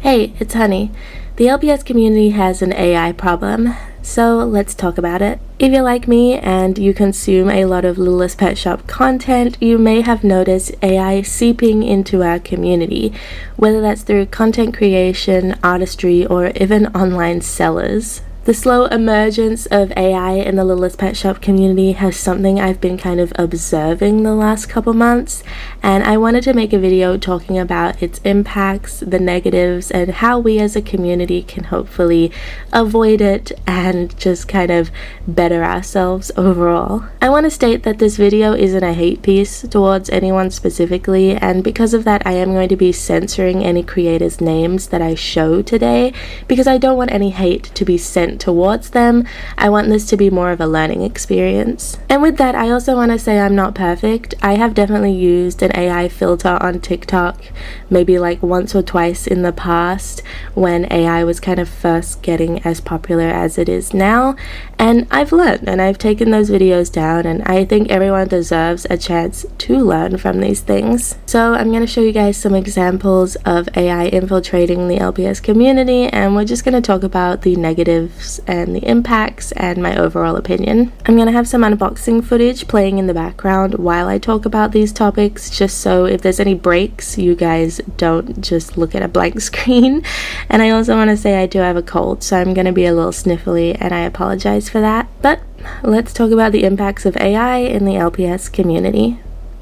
Hey, it's Honey. The LPS community has an AI problem, so let's talk about it. If you're like me and you consume a lot of LpsHoney content, you may have noticed AI seeping into our community, whether that's through content creation, artistry, or even online sellers. The slow emergence of AI in the LpsHoney community has something I've been kind of observing the last couple months, and I wanted to make a video talking about its impacts, the negatives, and how we as a community can hopefully avoid it and just kind of better ourselves overall. I want to state that this video isn't a hate piece towards anyone specifically, and because of that I am going to be censoring any creators' names that I show today because I don't want any hate to be sent towards them. I want this to be more of a learning experience. And with that, I also want to say I'm not perfect. I have definitely used an AI filter on TikTok maybe like once or twice in the past when AI was kind of first getting as popular as it is now, and I've learned and I've taken those videos down, and I think everyone deserves a chance to learn from these things. So I'm going to show you guys some examples of AI infiltrating the LPS community, and we're just going to talk about the negatives and the impacts and my overall opinion. I'm going to have some unboxing footage playing in the background while I talk about these topics, just so if there's any breaks you guys don't just look at a blank screen. And I also want to say I do have a cold, so I'm going to be a little sniffly and I apologize for that. But let's talk about the impacts of AI in the LPS community.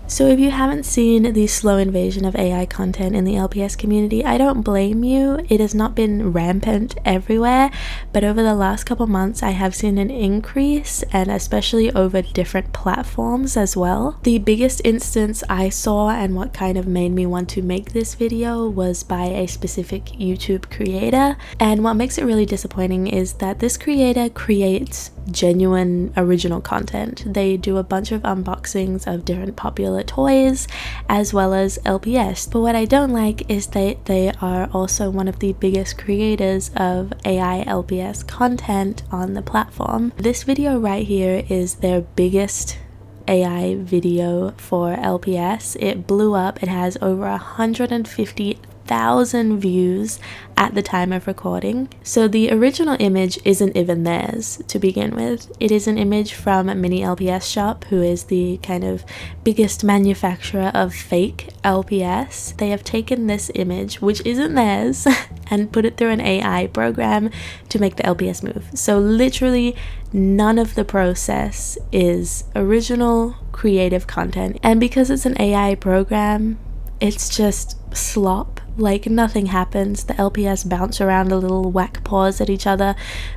So if you haven't seen the slow invasion of AI content in the LPS community, I don't blame you. It has not been rampant everywhere, but over the last couple months I have seen an increase, and especially over different platforms as well. The biggest instance I saw, and what kind of made me want to make this video, was by a specific YouTube creator. And what makes it really disappointing is that this creator creates genuine original content. They do a bunch of unboxings of different popular toys as well as LPS, but what I don't like is that they are also one of the biggest creators of AI LPS content on the platform. This video right here is their biggest AI video for LPS. It blew up. It has over 150,000 views at the time of recording. So the original image isn't even theirs to begin with. It is an image from Mini LpsHoney, who is the kind of biggest manufacturer of fake LPS. They have taken this image, which isn't theirs, and put it through an AI program to make the LPS move. So literally none of the process is original creative content, and because it's an AI program, it's just slop. Like, nothing happens. The LPS bounce around a little, whack paws at each other,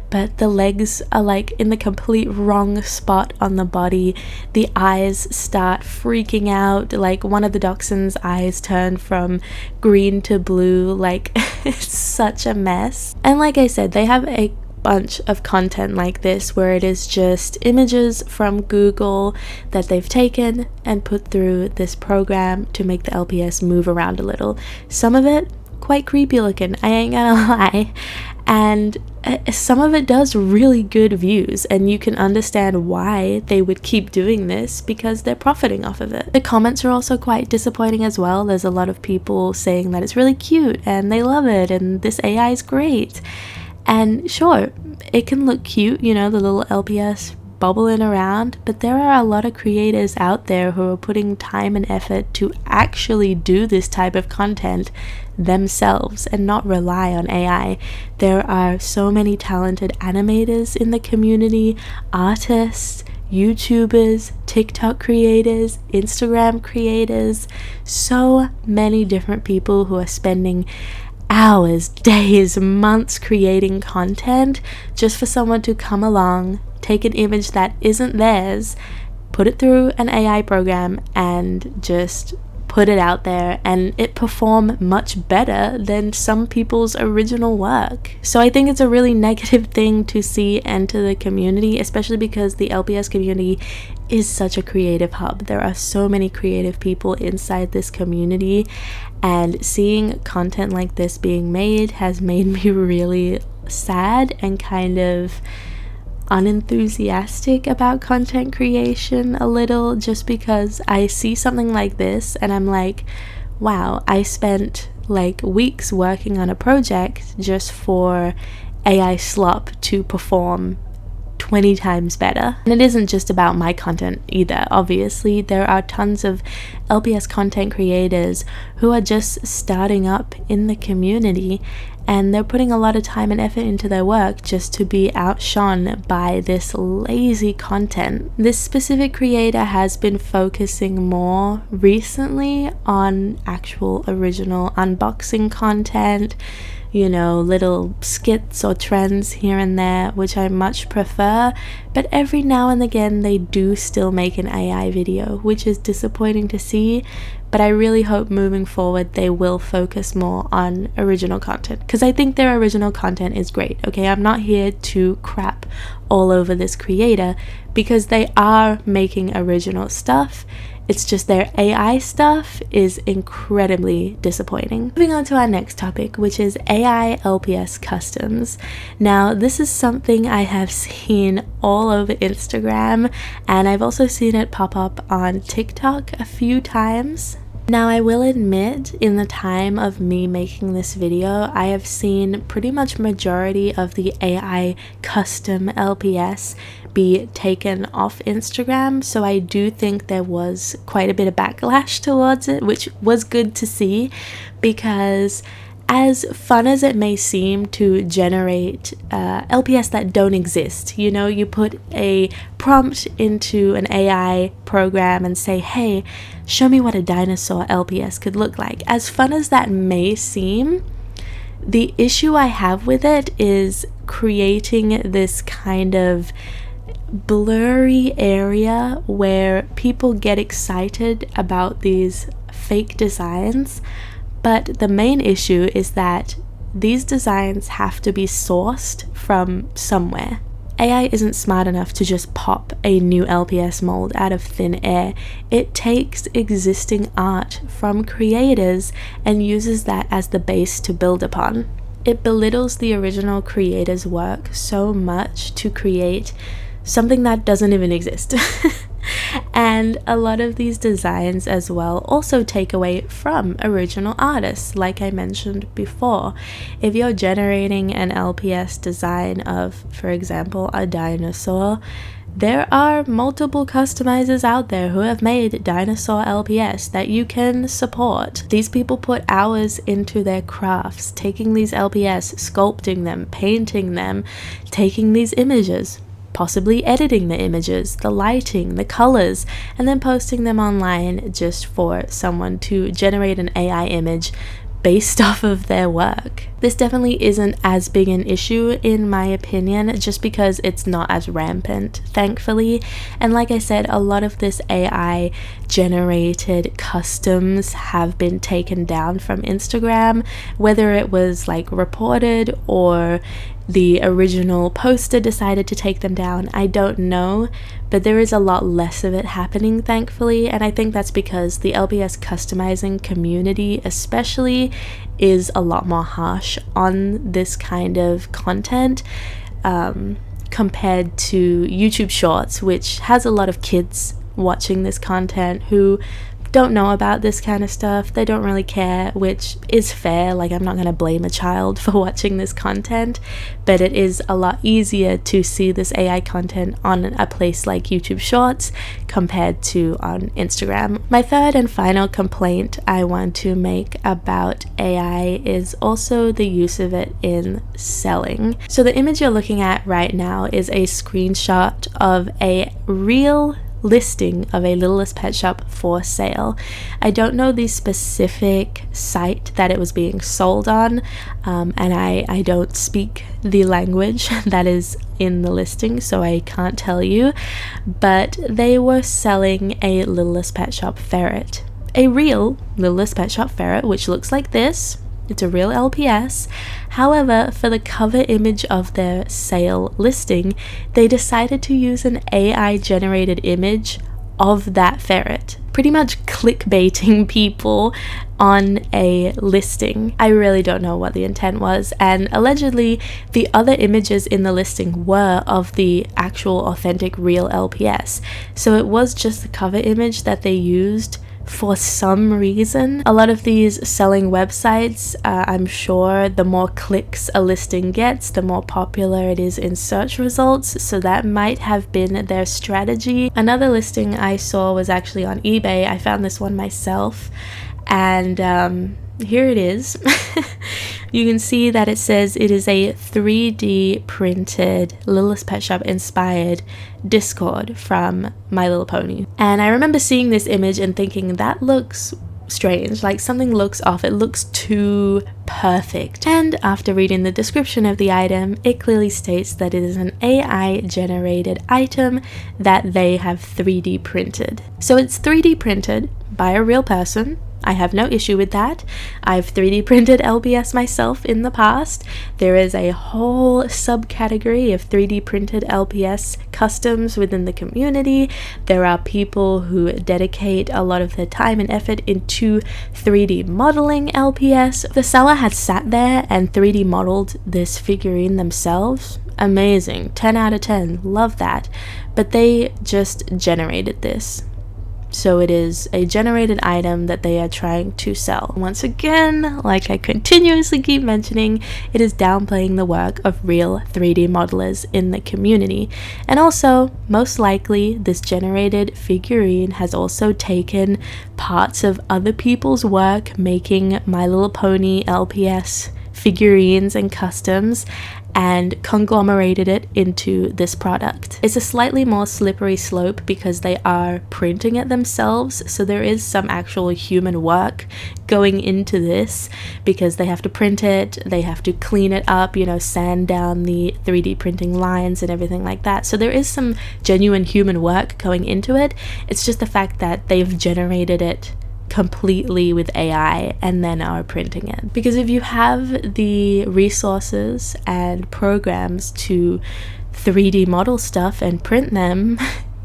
but the legs are like in the complete wrong spot on the body. The eyes start freaking out. Like, one of the dachshund's eyes turn from green to blue. Like, it's such a mess. And like I said, they have a bunch of content like this where it is just images from Google that they've taken and put through this program to make the LPS move around a little. Some of it quite creepy looking, I ain't gonna lie, and some of it does really good views, and you can understand why they would keep doing this because they're profiting off of it. The comments are also quite disappointing as well. There's a lot of people saying that it's really cute and they love it and this AI is great. And sure, it can look cute, you know, the little LPS bubbling around, but there are a lot of creators out there who are putting time and effort to actually do this type of content themselves and not rely on AI. There are so many talented animators in the community, artists, YouTubers, TikTok creators, Instagram creators, so many different people who are spending hours, days, months creating content just for someone to come along, take an image that isn't theirs, put it through an AI program, and just put it out there, and it perform much better than some people's original work. So I think it's a really negative thing to see enter the community, especially because the LPS community is such a creative hub. There are so many creative people inside this community, and seeing content like this being made has made me really sad and kind of unenthusiastic about content creation a little, just because I see something like this and I'm like, wow, I spent like weeks working on a project just for AI slop to perform 20 times better. And it isn't just about my content either. Obviously, there are tons of LPS content creators who are just starting up in the community, and they're putting a lot of time and effort into their work just to be outshone by this lazy content. This specific creator has been focusing more recently on actual original unboxing content, you know, little skits or trends here and there, which I much prefer, but every now and again they do still make an AI video, which is disappointing to see. But I really hope moving forward they will focus more on original content, because I think their original content is great. Okay, I'm not here to crap all over this creator, because they are making original stuff. It's just their AI stuff is incredibly disappointing. Moving on to our next topic, which is AI LPS customs. Now, this is something I have seen all over Instagram, and I've also seen it pop up on TikTok a few times. Now, I will admit, in the time of me making this video, I have seen pretty much majority of the AI custom LPS be taken off Instagram, so I do think there was quite a bit of backlash towards it, which was good to see, because as fun as it may seem to generate LPS that don't exist, you know, you put a prompt into an AI program and say, hey, show me what a dinosaur LPS could look like. As fun as that may seem, the issue I have with it is creating this kind of blurry area where people get excited about these fake designs, but the main issue is that these designs have to be sourced from somewhere. AI isn't smart enough to just pop a new LPS mold out of thin air. It takes existing art from creators and uses that as the base to build upon. It belittles the original creator's work so much to create something that doesn't even exist. And a lot of these designs as well also take away from original artists, like I mentioned before. If you're generating an LPS design of, for example, a dinosaur, there are multiple customizers out there who have made dinosaur LPS that you can support. These people put hours into their crafts, taking these LPS, sculpting them, painting them, taking these images, possibly editing the images, the lighting, the colors, and then posting them online just for someone to generate an AI image based off of their work. This definitely isn't as big an issue in my opinion, just because it's not as rampant, thankfully. And like I said, a lot of this AI generated customs have been taken down from Instagram, whether it was like reported or the original poster decided to take them down, I don't know, but there is a lot less of it happening, thankfully, and I think that's because the LPS customizing community especially is a lot more harsh on this kind of content compared to YouTube Shorts, which has a lot of kids watching this content who don't know about this kind of stuff. They don't really care, which is fair. Like, I'm not going to blame a child for watching this content, but it is a lot easier to see this AI content on a place like YouTube Shorts compared to on Instagram. My third and final complaint I want to make about AI is also the use of it in selling. So the image you're looking at right now is a screenshot of a real listing of a Littlest Pet Shop for sale. I don't know the specific site that it was being sold on, and I don't speak the language that is in the listing, so I can't tell you, but they were selling a Littlest Pet Shop ferret. A real Littlest Pet Shop ferret, which looks like this. It's a real LPS. However, for the cover image of their sale listing, they decided to use an AI generated image of that ferret, pretty much clickbaiting people on a listing. I really don't know what the intent was, and allegedly the other images in the listing were of the actual authentic real LPS. So it was just the cover image that they used for some reason. A lot of these selling websites, I'm sure the more clicks a listing gets, the more popular it is in search results, so that might have been their strategy. Another listing I saw was actually on eBay. I found this one myself, and here it is. You can see that it says it is a 3D printed Littlest Pet Shop inspired Discord from My Little Pony. And I remember seeing this image and thinking, that looks strange, like something looks off, it looks too perfect. And after reading the description of the item, it clearly states that it is an AI generated item that they have 3D printed. So it's 3D printed by a real person. I have no issue with that. I've 3D printed LPS myself in the past. There is a whole subcategory of 3D printed LPS customs within the community. There are people who dedicate a lot of their time and effort into 3D modeling LPS. The seller had sat there and 3D modeled this figurine themselves. Amazing. 10 out of 10. Love that. But they just generated this. So it is a generated item that they are trying to sell. Once again, like I continuously keep mentioning, it is downplaying the work of real 3D modelers in the community. And also, most likely, this generated figurine has also taken parts of other people's work making My Little Pony LPS figurines and customs and conglomerated it into this product. It's a slightly more slippery slope because they are printing it themselves, so there is some actual human work going into this because they have to print it, they have to clean it up, you know, sand down the 3D printing lines and everything like that. So there is some genuine human work going into it. It's just the fact that they've generated it completely with AI and then are printing it. Because if you have the resources and programs to 3D model stuff and print them,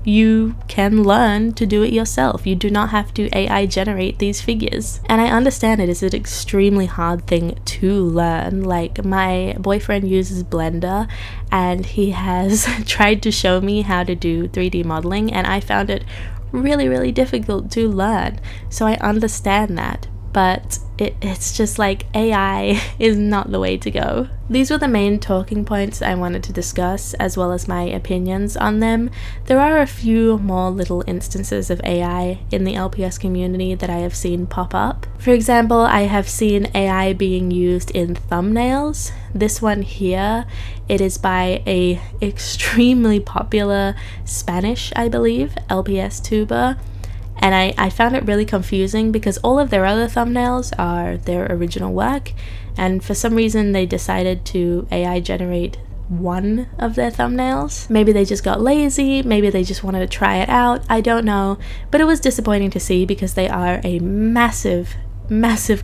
you can learn to do it yourself. You do not have to AI generate these figures. And I understand it is an extremely hard thing to learn. Like, my boyfriend uses Blender and he has tried to show me how to do 3D modeling, and I found it really difficult to learn. So I understand that, but it's just like AI is not the way to go. These were the main talking points I wanted to discuss, as well as my opinions on them. There are a few more little instances of AI in the LPS community that I have seen pop up. For example, I have seen AI being used in thumbnails. This one here, it is by a extremely popular Spanish, I believe, LPS tuber. And I found it really confusing because all of their other thumbnails are their original work, and for some reason they decided to AI generate one of their thumbnails. Maybe they just got lazy, maybe they just wanted to try it out, I don't know, but it was disappointing to see because they are a massive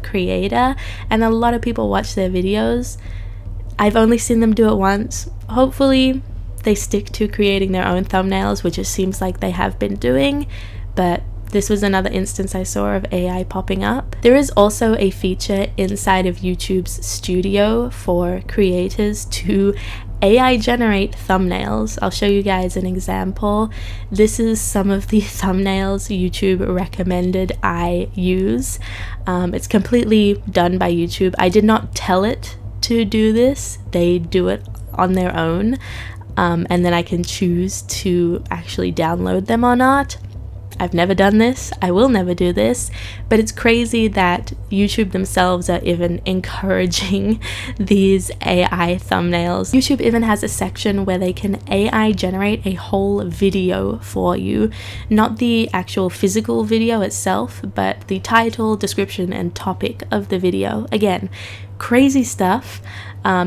creator and a lot of people watch their videos. I've only seen them do it once. Hopefully they stick to creating their own thumbnails, which it seems like they have been doing, but this was another instance I saw of AI popping up. There is also a feature inside of YouTube's studio for creators to AI generate thumbnails. I'll show you guys an example. This is some of the thumbnails YouTube recommended I use. It's completely done by YouTube. I did not tell it to do this. They do it on their own. And then I can choose to actually download them or not. I've never done this, I will never do this, but it's crazy that YouTube themselves are even encouraging these AI thumbnails. YouTube even has a section where they can AI generate a whole video for you, not the actual physical video itself, but the title, description, and topic of the video. Again, crazy stuff.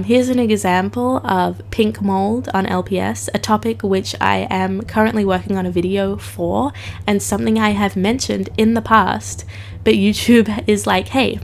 Here's an example of pink mold on LPS, a topic which I am currently working on a video for and something I have mentioned in the past, but YouTube is like, hey,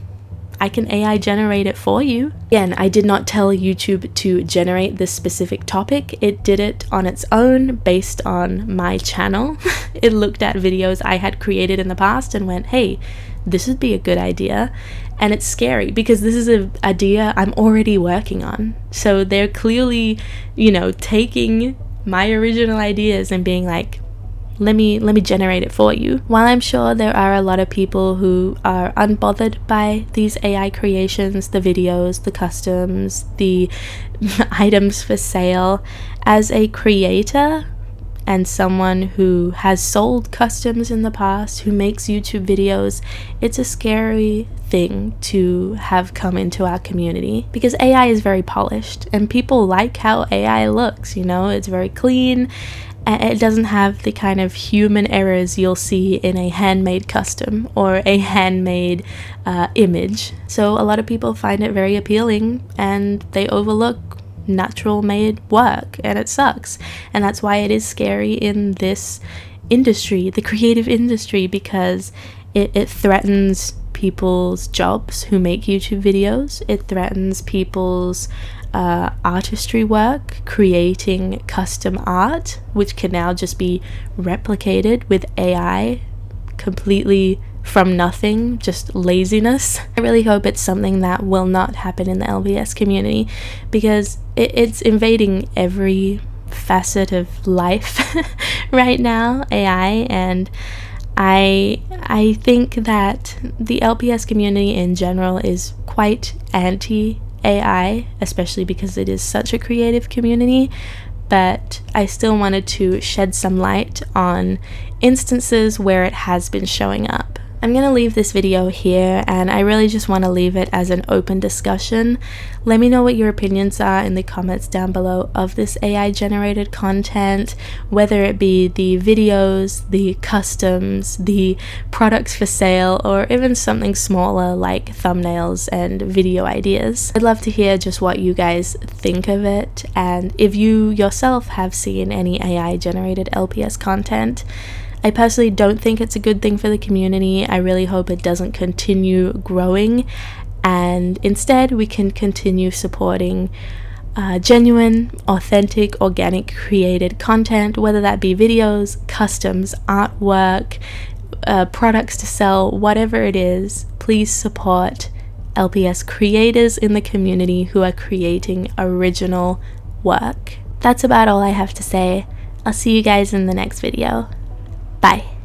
I can AI generate it for you. Again, I did not tell YouTube to generate this specific topic. It did it on its own based on my channel. It looked at videos I had created in the past and went, hey, this would be a good idea. And it's scary because this is an idea I'm already working on. So they're clearly, you know, taking my original ideas and being like, let me generate it for you. While I'm sure there are a lot of people who are unbothered by these AI creations, the videos, the customs, the items for sale, as a creator and someone who has sold customs in the past, who makes YouTube videos, it's a scary thing to have come into our community, because AI is very polished and people like how AI looks, you know, it's very clean. It doesn't have the kind of human errors you'll see in a handmade custom or a handmade image. So a lot of people find it very appealing and they overlook natural made work, and it sucks. And that's why it is scary in this industry, the creative industry, because it threatens people's jobs who make YouTube videos. It threatens people's artistry work, creating custom art, which can now just be replicated with AI completely from nothing, just laziness. I really hope it's something that will not happen in the LPS community, because it's invading every facet of life right now, AI, and I think that the LPS community in general is quite anti-AI, especially because it is such a creative community. But I still wanted to shed some light on instances where it has been showing up. I'm going to leave this video here, and I really just want to leave it as an open discussion. Let me know what your opinions are in the comments down below of this AI generated content, whether it be the videos, the customs, the products for sale, or even something smaller like thumbnails and video ideas. I'd love to hear just what you guys think of it, and if you yourself have seen any AI generated LPS content. I personally don't think it's a good thing for the community. I really hope it doesn't continue growing, and instead we can continue supporting genuine, authentic, organic created content, whether that be videos, customs, artwork, products to sell, whatever it is. Please support LPS creators in the community who are creating original work. That's about all I have to say. I'll see you guys in the next video. Bye.